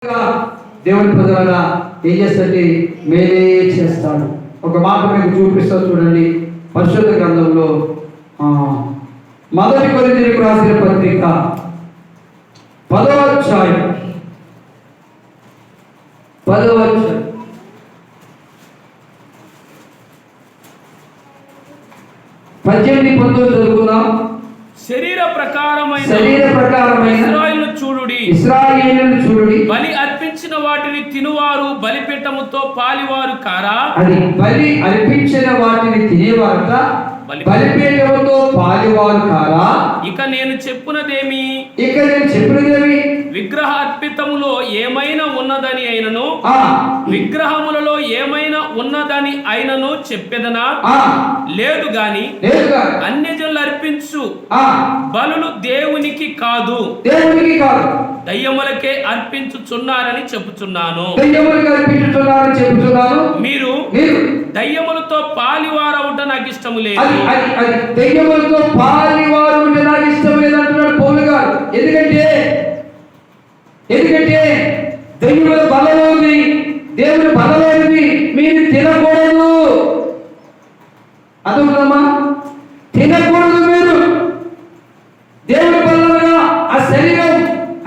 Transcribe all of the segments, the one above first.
దేవుని ప్రజలారా ఏం చేస్తాడంటే మేలే చేస్తాడు. ఒక మాట మీకు చూపిస్తా చూడండి. పరిశుద్ధ గ్రంథంలో మొదటి కొరింథీయులకు రాసిన పత్రిక 10వ అధ్యాయం 18-19 చదువుకుందాం. శరీర ప్రకారమైన ఇశ్రాయేలును చూడుడి. బలి అర్పించిన వాటిని తినువారు బలిపీఠముతో పాలివారు కారా? అది బలి అర్పించిన వాటిని తినేవారట, బలిపీఠముతో పాలివారు కారా? ఇక నేను చెప్పునదేమి విగ్రహ అర్పితములో ఏమైనా ఉన్నదని అయినను విగ్రహములలో ఏమైనా ఉన్నదని అయినను చెప్పెదనా? లేదు గాని అన్యజనులు అర్పించు బలులు దేవునికి కాదు దయ్యములకే అర్పించుచున్నారని చెప్పుచున్నాను. మీరు దయ్యములతో పాలివారవుట నాకు ఇష్టము లేదు. దయ్యములతో పాలివారు ఉంటే నాకు ఇష్టం లేదు అంటున్నాడు పౌలు గారు. ఎందుకంటే దయ్యముల బలంలో ఉంది, దేవుని బలంలో ఉంది. మీరు తినకూడదు, అదమ్మా, తినకూడదు. మీరు దేవుని బలంగా ఆ శరీరం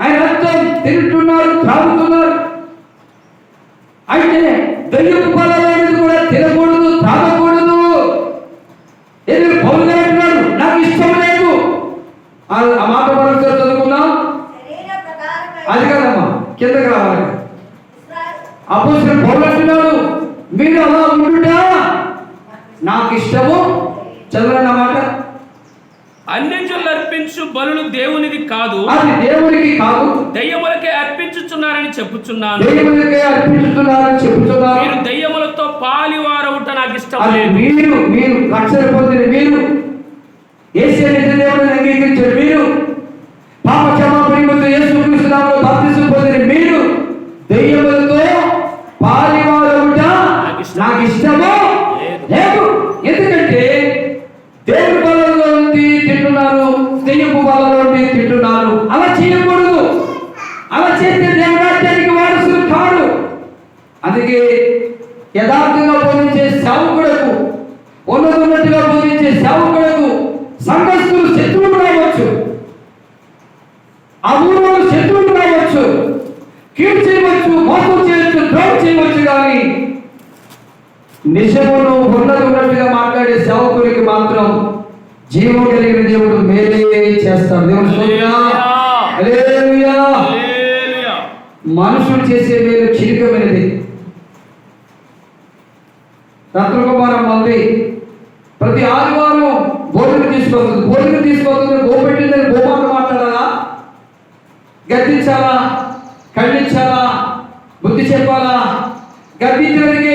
ఆయన అర్థం తింటున్నారు, తాగుతున్నారు. అయితే దయ్యపు బలమైనది కూడా తినకూడదు, తాగకూడదు. ఎందుకంటే పౌలు గారు అంటున్నాడు నాకు ఇష్టం లేదు. ఆ మాట మనం చదువుకుందాం. అది కదమ్మా, కిందకి రావాలి. అపోస్తలుడు పౌలు అంటున్నాడు మీరు అలా ఉండుట నాకు ఇష్టము. చదవండి అన్నమాట. అన్యజనులు అర్పించు బలులు దేవునిది కాదు, అది దేవునికి కాదు, దయ్యములకే అర్పించుచున్నారని చెప్పుచున్నాను. మీరు దయ్యములతో పాలివారవుట నాకు ఇష్టం లేదు. మీరు రక్షణ పొందిన మీరు, యేసయ్య దేవుడిని అంగీకరించిన మీరు, పాప క్షమాపణ పొందిన యేసుక్రీస్తు నామములో బాప్తిసం పొందిన మీరు దయ్యములతో పాలివారవుట నాకు ఇష్టము లేదు. ఎందుకంటే దేవుని బలంలో నుండి తింటున్నారు, దెయ్యపు బలంలో నుండి తింటున్నారు. అలా చేయకూడదు. అలా చేస్తే దేవుని రాజ్యానికి వారసులు కాడు. అందుకే యథార్థంగా బోధించే సేవకులకు, ఉన్నతున్నట్టుగా బోధించే సేవకులకు సంఘస్థులు శత్రువులు రావచ్చు, ఆ ఊరు శత్రువులు రావచ్చు, కీడు చేయవచ్చు, మోసం చేయవచ్చు, ద్రోహం చేయవచ్చు. కానీ నిజమును ఉన్నట్టుగా మాట్లాడే సేవకునికి మాత్రం జీవం కలిగిన దేవుడు మేలే చేస్తాడు. దేవుడు మనుషులు చేసే మేలు చిరికమైనది. రత్నకుమారం మంది ప్రతి ఆదివారం భోజనం తీసుకొస్తుంది. గోపెట్టిందని గోమాట మాట్లాడాలా, గద్దించాలా, ఖండించాలా, బుద్ధి చెప్పాలా? గద్దించినందుకే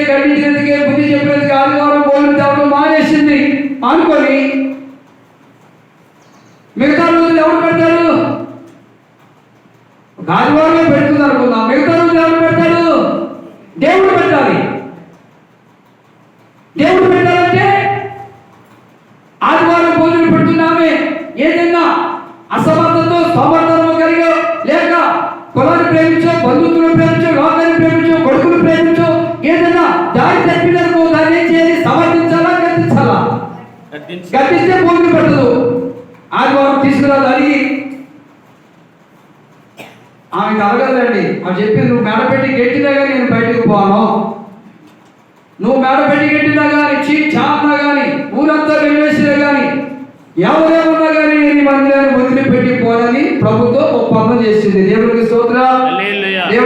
బుద్ధి చెప్పినందుకే ఆదివారం భోజనం తేవడం మానేసింది అనుకొని మిగతా రోజులు ఎవరు పెడతాడు? ఆదివారమే పెడుతుంది అనుకుందాం. మిగతా రోజులు ఎవరు పెడతాడు? దేవుడు పెట్టాలి. దేవుడు పెట్టాలంటే ఆదివారం భోజనం పెడుతున్నామే ఏదైనా అసమర్థతో సమర్థనము కలిగో, లేక కులాన్ని ప్రేమించో, బంధువులను ప్రేమించో, లోకాన్ని ప్రేమించో, కొడుకును ప్రేమించో, ఏదైనా దారి తప్పిదనుకో దాన్ని ఏం చేయాలి? సమర్థించాలా, గద్దించాలా? గద్దిస్తే భోజనం పెట్టదు. ఆదివారం తీసుకురాదు అడిగి ఆమెకు అడగదండి. ఆమె చెప్పింది నువ్వు మేడపెట్టి గట్టినా కానీ నేను బయటకు పోను, నువ్వు మేడపెట్టి గట్టినా కానీ, చాన్నా కానీ, ఊరంతా వెలివేసినా కానీ, ఎవరేమన్నా కానీ నేను మందిరాన్ని వదిలిపెట్టి పోనని ప్రభుత్వం ఒప్పందం చేసింది. దేవుడికి స్తోత్రం.